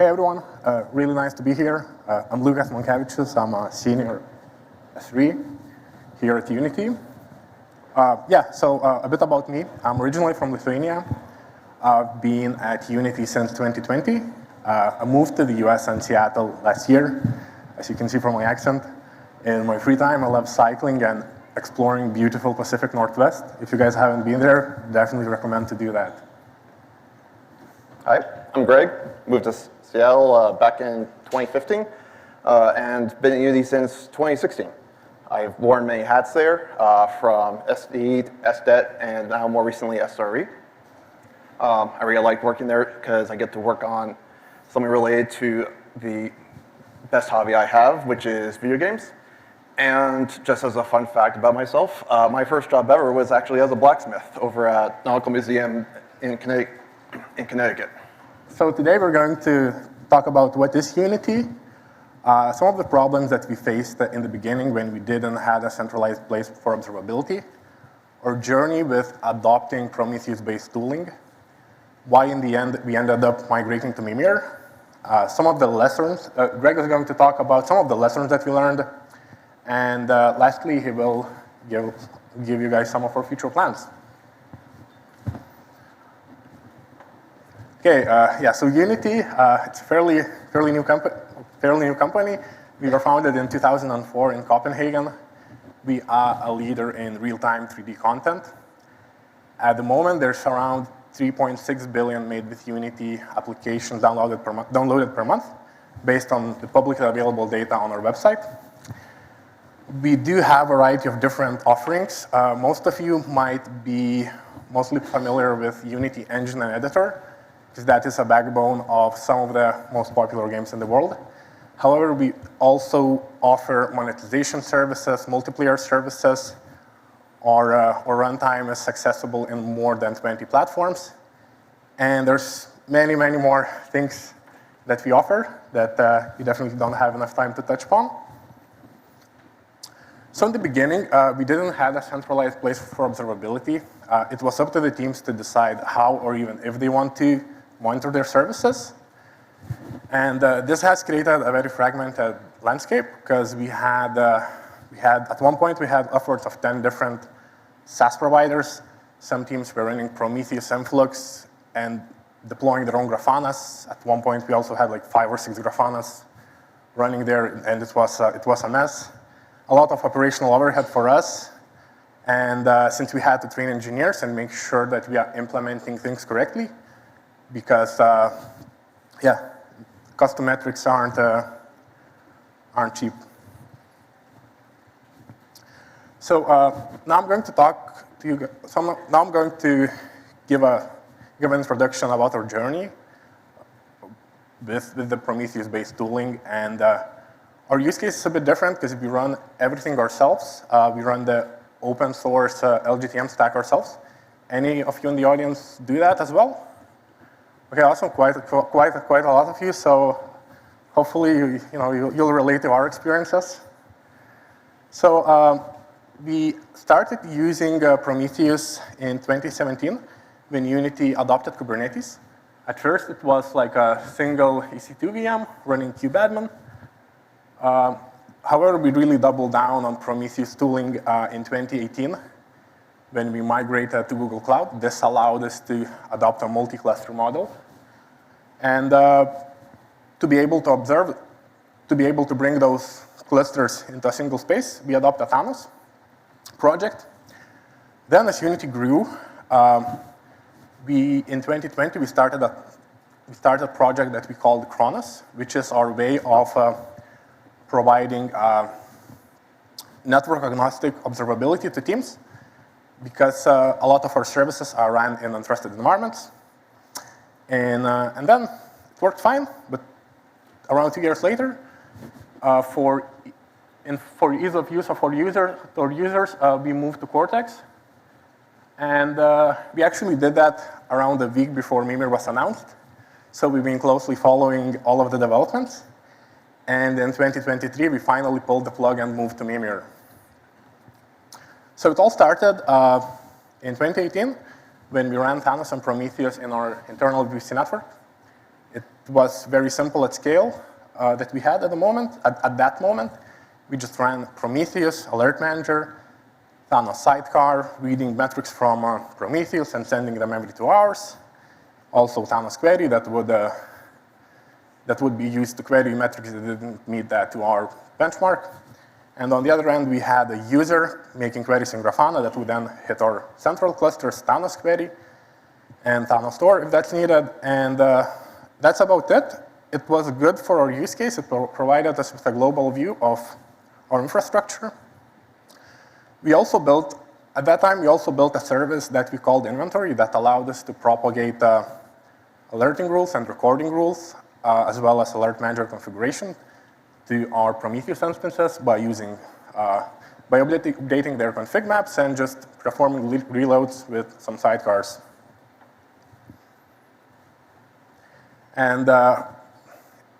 Hey everyone, really nice to be here. I'm Monkevicius. I'm a senior SRE here at Unity. A bit about me. I'm originally from Lithuania. I've been at Unity since 2020. I moved to the US and Seattle last year, as you can see from my accent. In my free time, I love cycling and exploring beautiful Pacific Northwest. If you guys haven't been there, definitely recommend to do that. Hi, I'm Greg. Moved to Seattle back in 2015 and been at Unity since 2016. I've worn many hats there, from SD, SDET, and now more recently SRE. I really like working there because I get to work on something related to the best hobby I have, which is video games. And just as a fun fact about myself, my first job ever was actually as a blacksmith over at Nautical Museum in Connecticut. So today we're going to talk about what is Unity, some of the problems that we faced in the beginning when we didn't have a centralized place for observability, our journey with adopting Prometheus-based tooling, why in the end we ended up migrating to Mimir, some of the lessons. Greg is going to talk about some of the lessons that we learned, and lastly he will give you guys some of our future plans. Okay, so Unity, it's a fairly new company. We were founded in 2004 in Copenhagen. We are a leader in real-time 3D content. At the moment, there's around 3.6 billion made with Unity applications downloaded per month, based on the publicly available data on our website. We do have a variety of different offerings. Most of you might be mostly familiar with Unity Engine and Editor, because that is a backbone of some of the most popular games in the world. However, we also offer monetization services, multiplayer services, our runtime is accessible in more than 20 platforms. And there's many, many more things that we offer that we definitely don't have enough time to touch upon. So in the beginning, we didn't have a centralized place for observability. It was up to the teams to decide how or even if they want to monitor their services. And this has created a very fragmented landscape because we had at one point, we had upwards of 10 different SaaS providers. Some teams were running Prometheus Influx and deploying their own Grafanas. At one point, we also had like 5 or 6 Grafanas running there, and it was a mess. A lot of operational overhead for us. And since we had to train engineers and make sure that we are implementing things correctly, because custom metrics aren't cheap. So now I'm going to talk to you. Now I'm going to give an introduction about our journey with the Prometheus-based tooling, and our use case is a bit different because we run everything ourselves. We run the open source LGTM stack ourselves. Any of you in the audience do that as well? Okay, awesome, quite a lot of you, so hopefully you'll relate to our experiences. So we started using Prometheus in 2017 when Unity adopted Kubernetes. At first it was like a single EC2 VM running kubeadmin. However, we really doubled down on Prometheus tooling in 2018 when we migrated to Google Cloud. This allowed us to adopt a multi-cluster model. And to be able to observe, to be able to bring those clusters into a single space, we adopted a Thanos project. Then as Unity grew, in 2020, we started a project that we called Kronos, which is our way of providing network agnostic observability to teams, because a lot of our services are ran in untrusted environments. And then it worked fine, but around 2 years later, for ease of use of our users, we moved to Cortex. And we actually did that around a week before Mimir was announced. So we've been closely following all of the developments. And in 2023, we finally pulled the plug and moved to Mimir. So it all started in 2018 when we ran Thanos and Prometheus in our internal VPC network. It was very simple at scale that we had at the moment. At that moment, we just ran Prometheus, Alert Manager, Thanos sidecar, reading metrics from Prometheus and sending them every 2 hours. Also Thanos query that would be used to query metrics that didn't meet that 2-hour benchmark. And on the other end, we had a user making queries in Grafana that would then hit our central cluster's Thanos query and Thanos store if that's needed. And that's about it. It was good for our use case. It provided us with a global view of our infrastructure. We also built, at that time, we also built a service that we called Inventory that allowed us to propagate alerting rules and recording rules, as well as alert manager configuration to our Prometheus instances by updating their config maps and just performing reloads with some sidecars. And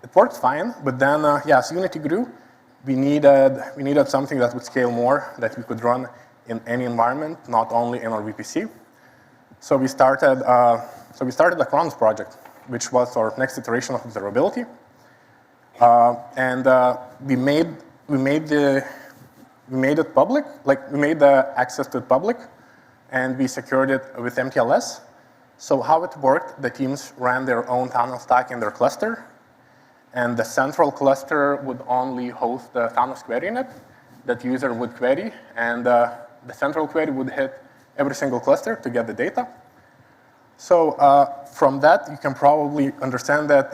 it worked fine, but then, as Unity grew, we needed something that would scale more, that we could run in any environment, not only in our VPC. So we started the Cronus project, which was our next iteration of observability. And we made it public, like we made the access to it public, and we secured it with MTLS. So how it worked, the teams ran their own Thanos stack in their cluster, and the central cluster would only host the Thanos query in it. That user would query, and the central query would hit every single cluster to get the data. So from that, you can probably understand that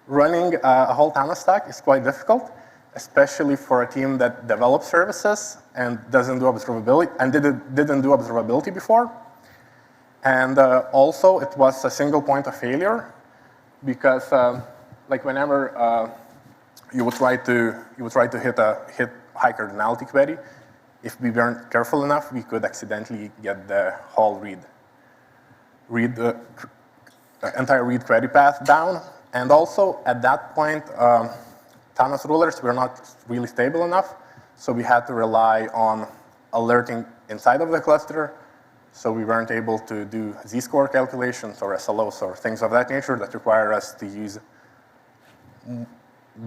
running a whole Thanos stack is quite difficult, especially for a team that develops services and doesn't do observability and didn't do observability before. And also, it was a single point of failure because, like whenever you would try to hit high cardinality query, if we weren't careful enough, we could accidentally get the whole the entire read query path down. And also, at that point, Thanos rulers were not really stable enough, so we had to rely on alerting inside of the cluster, so we weren't able to do z-score calculations or SLOs or things of that nature that require us to use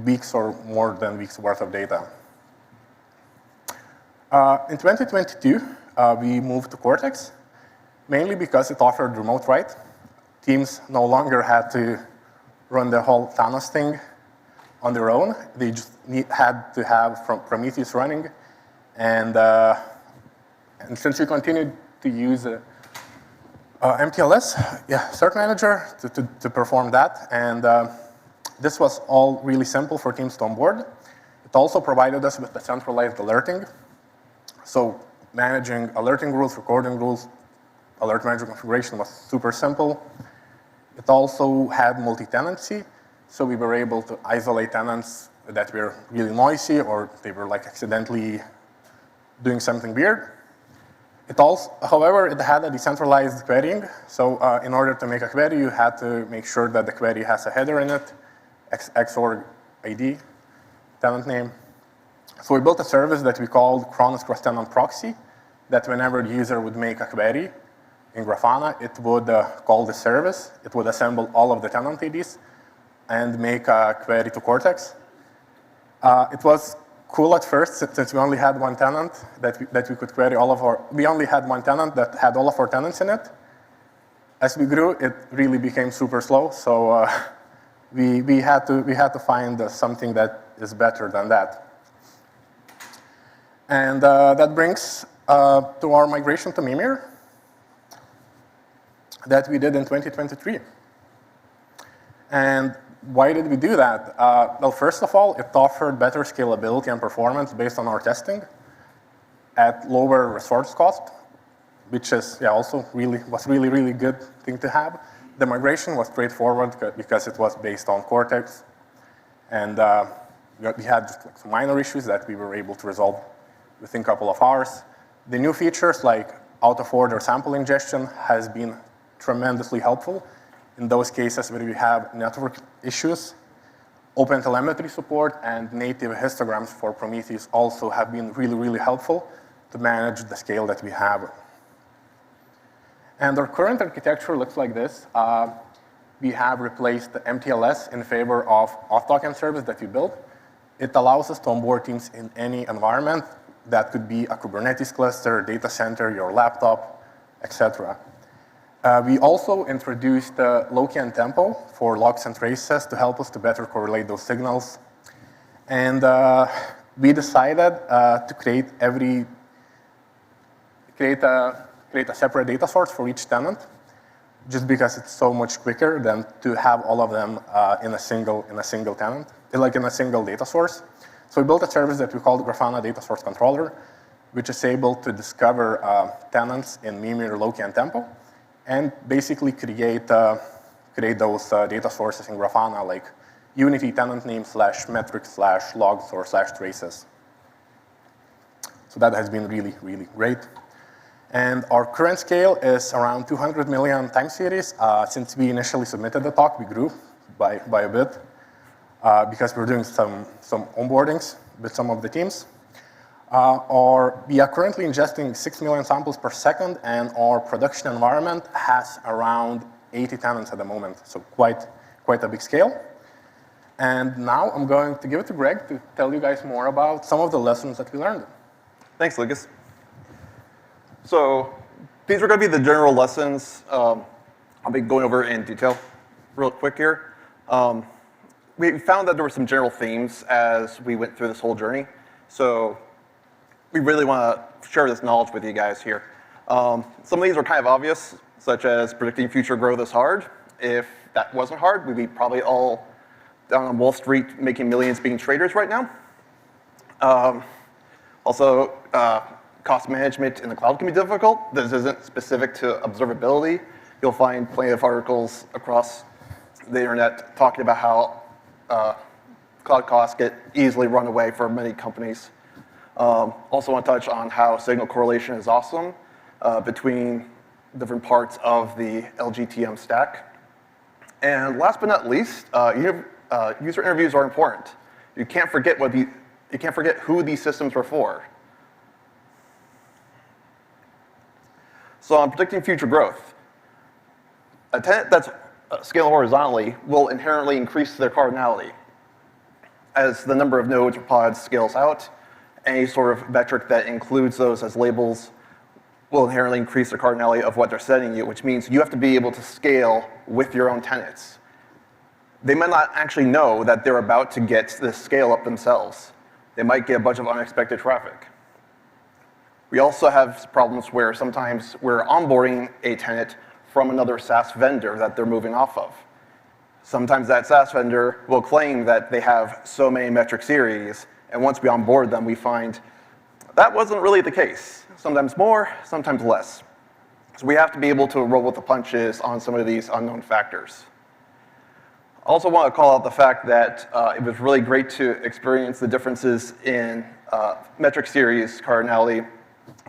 weeks or more than weeks worth of data. In 2022, we moved to Cortex, mainly because it offered remote write. Teams no longer had to run the whole Thanos thing on their own. They just had to have Prometheus running. And since we continued to use MTLS, Cert Manager to perform that. And this was all really simple for teams to onboard. It also provided us with the centralized alerting. So managing alerting rules, recording rules, alert manager configuration was super simple. It also had multi-tenancy, so we were able to isolate tenants that were really noisy or they were like accidentally doing something weird. However, it had a decentralized querying. So in order to make a query, you had to make sure that the query has a header in it, XOR ID, tenant name. So we built a service that we called Cronus cross-tenant proxy, that whenever the user would make a query in Grafana, it would call the service. It would assemble all of the tenant IDs and make a query to Cortex. It was cool at first, since we only had one tenant that we could query all of our. We only had one tenant that had all of our tenants in it. As we grew, it really became super slow. So we had to find something that is better than that. And that brings to our migration to Mimir that we did in 2023. And why did we do that? Well, first of all, it offered better scalability and performance based on our testing at lower resource cost, which is also was really good thing to have. The migration was straightforward because it was based on Cortex, and we had just like some minor issues that we were able to resolve within a couple of hours. The new features like out-of-order sample ingestion has been tremendously helpful in those cases where we have network issues. OpenTelemetry support and native histograms for Prometheus also have been really helpful to manage the scale that we have. And our current architecture looks like this. we have replaced the MTLS in favor of off-token service that we built. It allows us to onboard teams in any environment. That could be a Kubernetes cluster, data center, your laptop, etc. We also introduced Loki and Tempo for logs and traces to help us to better correlate those signals. And we decided to create a separate data source for each tenant, just because it's so much quicker than to have all of them in a single tenant, like in a single data source. So we built a service that we called Grafana Data Source Controller, which is able to discover tenants in Mimir, Loki, and Tempo, and basically create those data sources in Grafana, like Unity tenant name / metrics / logs or / traces. So that has been really, really great. And our current scale is around 200 million time series. Since we initially submitted the talk, we grew by a bit because we're doing some onboardings with some of the teams. We are currently ingesting 6 million samples per second, and our production environment has around 80 tenants at the moment, so quite a big scale. And now I'm going to give it to Greg to tell you guys more about some of the lessons that we learned. Thanks, Lucas. So these are going to be the general lessons. I'll be going over in detail real quick here. We found that there were some general themes as we went through this whole journey. So we really want to share this knowledge with you guys here. Some of these are kind of obvious, such as predicting future growth is hard. If that wasn't hard, we'd be probably all down on Wall Street making millions being traders right now. Also, cost management in the cloud can be difficult. This isn't specific to observability. You'll find plenty of articles across the internet talking about how cloud costs get easily run away for many companies. Also want to touch on how signal correlation is awesome between different parts of the LGTM stack. And last but not least, user interviews are important. You can't forget who these systems were for. So on predicting future growth, a tenant that's scaled horizontally will inherently increase their cardinality. As the number of nodes or pods scales out, any sort of metric that includes those as labels will inherently increase the cardinality of what they're sending you, which means you have to be able to scale with your own tenants. They might not actually know that they're about to get this scale up themselves. They might get a bunch of unexpected traffic. We also have problems where sometimes we're onboarding a tenant from another SaaS vendor that they're moving off of. Sometimes that SaaS vendor will claim that they have so many metric series, and once we onboard them, we find that wasn't really the case. Sometimes more, sometimes less. So we have to be able to roll with the punches on some of these unknown factors. I also want to call out the fact that it was really great to experience the differences in metric series cardinality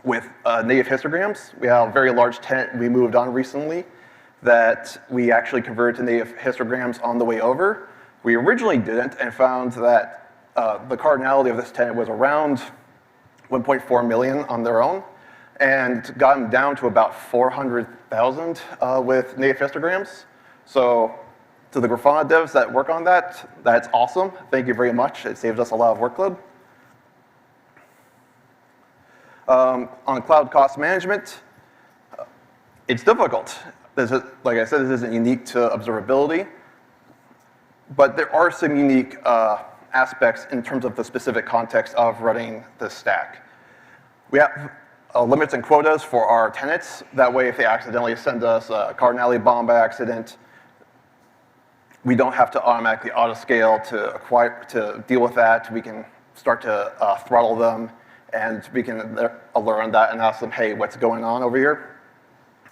with native histograms. We have a very large tenant we moved on recently that we actually converted to native histograms on the way over. We originally didn't and found that the cardinality of this tenant was around 1.4 million on their own and gotten down to about 400,000 with native histograms. So to the Grafana devs that work on that, that's awesome. Thank you very much. It saved us a lot of workload. On cloud cost management, it's difficult. Like I said, this isn't unique to observability, but there are some unique aspects in terms of the specific context of running the stack. We have limits and quotas for our tenants. That way, if they accidentally send us a cardinality bomb by accident, we don't have to automatically auto-scale to deal with that. We can start to throttle them, and we can learn that and ask them, hey, what's going on over here?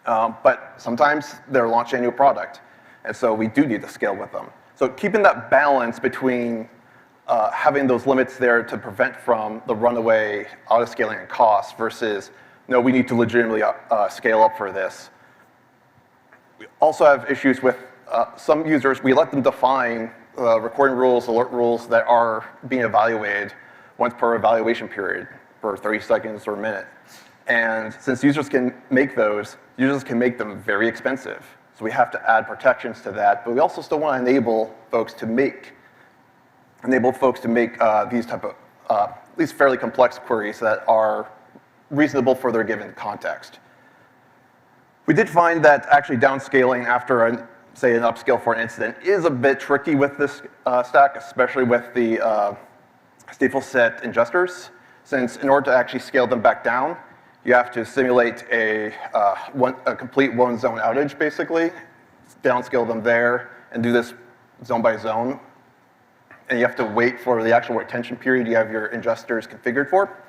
But sometimes they're launching a new product, and so we do need to scale with them. So keeping that balance between having those limits there to prevent from the runaway auto-scaling and cost versus, no, we need to legitimately scale up for this. We also have issues with some users. We let them define recording rules, alert rules that are being evaluated once per evaluation period, for 30 seconds or a minute. And since users can make those, users can make them very expensive. So we have to add protections to that, but we also still want to enable folks to make these type of, at least fairly complex queries that are reasonable for their given context. We did find that actually downscaling after, say, an upscale for an incident is a bit tricky with this stack, especially with the stateful set ingesters, since in order to actually scale them back down, you have to simulate a complete one zone outage, basically, downscale them there, and do this zone by zone. And you have to wait for the actual retention period you have your ingesters configured for.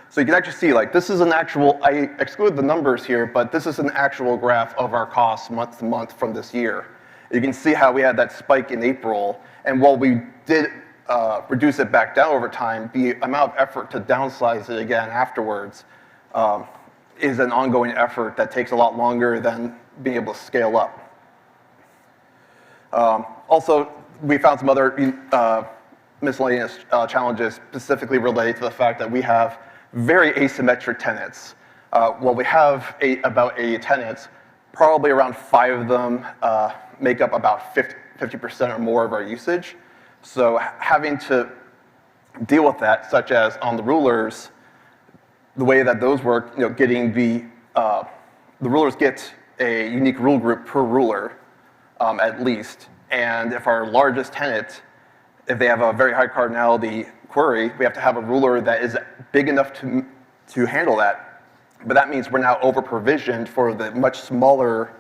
So you can actually see, like, this is an actual, I exclude the numbers here, but this is an actual graph of our costs month to month from this year. You can see how we had that spike in April, and while we did reduce it back down over time, the amount of effort to downsize it again afterwards is an ongoing effort that takes a lot longer than being able to scale up. Also, we found some other miscellaneous challenges specifically related to the fact that we have very asymmetric tenants. Well, we have about 80 tenants, probably around 5 of them make up about 50% or more of our usage. So having to deal with that, such as on the rulers, the way that those work, getting the rulers get a unique rule group per ruler, at least. And if our largest tenant, if they have a very high cardinality query, we have to have a ruler that is big enough to handle that. But that means we're now over-provisioned for the much smaller,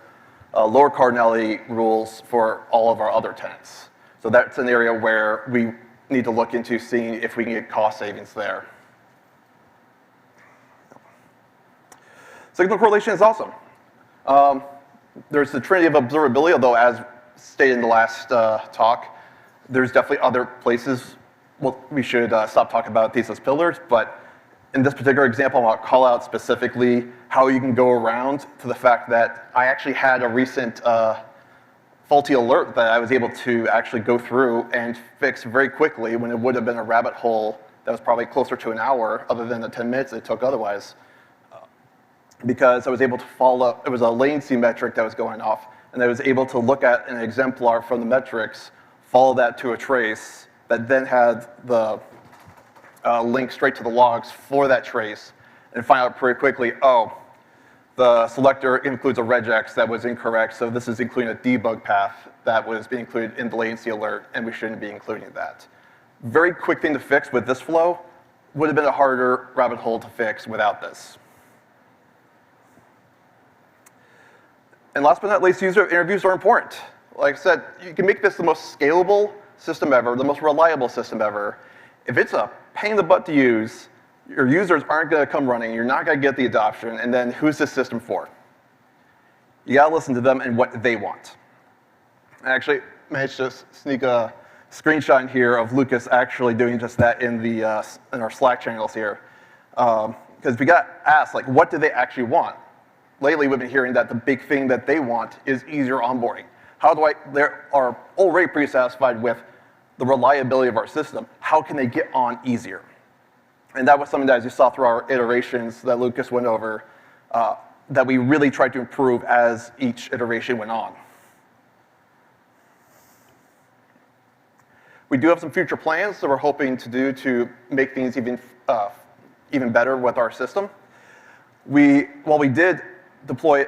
lower cardinality rules for all of our other tenants. So that's an area where we need to look into seeing if we can get cost savings there. Signal correlation is awesome. There's the trinity of observability, although as stated in the last talk, there's definitely other places we should stop talking about these as pillars, but in this particular example, I want to call out specifically how you can go around to the fact that I actually had a recent faulty alert that I was able to actually go through and fix very quickly when it would have been a rabbit hole that was probably closer to an hour, other than the 10 minutes it took otherwise. Because I was able to follow, it was a latency metric that was going off, and I was able to look at an exemplar from the metrics, follow that to a trace, that then had the link straight to the logs for that trace, and find out pretty quickly, oh, the selector includes a regex that was incorrect, so this is including a debug path that was being included in the latency alert, and we shouldn't be including that. Very quick thing to fix with this flow, would have been a harder rabbit hole to fix without this. And last but not least, user interviews are important. Like I said, you can make this the most scalable system ever, the most reliable system ever. If it's a pain in the butt to use, your users aren't going to come running, you're not going to get the adoption, and then who's this system for? You got to listen to them and what they want. I actually managed to sneak a screenshot in here of Lucas actually doing just that in our Slack channels here. Because we got asked, like, what do they actually want? Lately, we've been hearing that the big thing that they want is easier onboarding. They are already pretty satisfied with the reliability of our system. How can they get on easier? And that was something that, as you saw through our iterations that Lucas went over, that we really tried to improve as each iteration went on. We do have some future plans that we're hoping to do to make things even better with our system. While we did deploy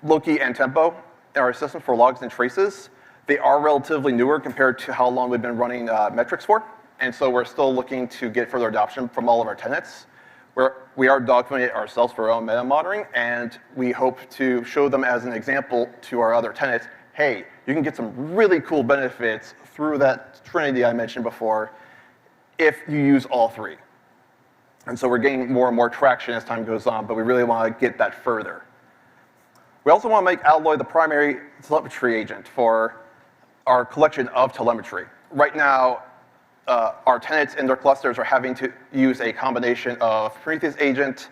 Loki and Tempo in our system for logs and traces, they are relatively newer compared to how long we've been running metrics for. And so we're still looking to get further adoption from all of our tenants. We are documenting it ourselves for our own meta monitoring, and we hope to show them as an example to our other tenants, hey, you can get some really cool benefits through that trinity I mentioned before if you use all three. And so we're getting more and more traction as time goes on, but we really want to get that further. We also want to make Alloy the primary telemetry agent for our collection of telemetry. Right now, our tenants in their clusters are having to use a combination of Prometheus agent,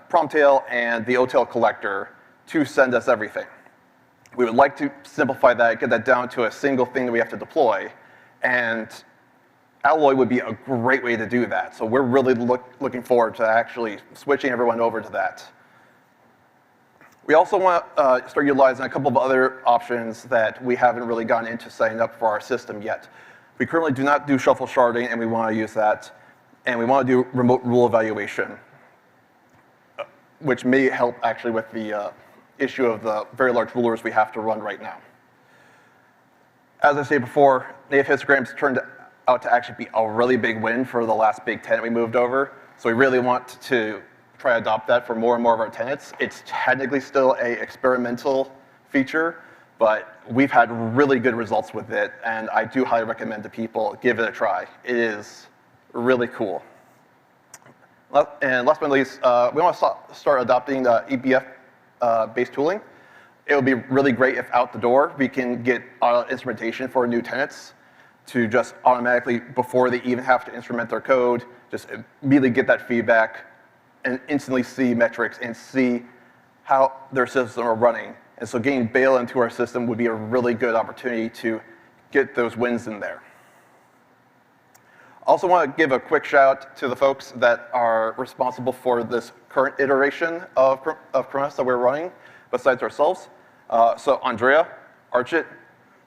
Prometheus, and the OTel collector to send us everything. We would like to simplify that, get that down to a single thing that we have to deploy, and Alloy would be a great way to do that. So we're really looking forward to actually switching everyone over to that. We also want to start utilizing a couple of other options that we haven't really gotten into setting up for our system yet. We currently do not do shuffle sharding, and we want to use that. And we want to do remote rule evaluation, which may help actually with the issue of the very large rulers we have to run right now. As I stated before, native histograms turned out to actually be a really big win for the last big tenant we moved over. So we really want to try to adopt that for more and more of our tenants. It's technically still an experimental feature, but we've had really good results with it, and I do highly recommend to people give it a try. It is really cool. And last but not least, we want to start adopting the eBF-based tooling. It would be really great if out the door we can get instrumentation for new tenants to just automatically, before they even have to instrument their code, just immediately get that feedback and instantly see metrics and see how their systems are running. And so getting Beyla into our system would be a really good opportunity to get those wins in there. Also want to give a quick shout out to the folks that are responsible for this current iteration of Prometheus that we're running, besides ourselves. So Andrea, Archit,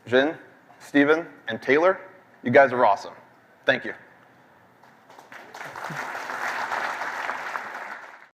Jin, Steven, and Taylor, you guys are awesome. Thank you.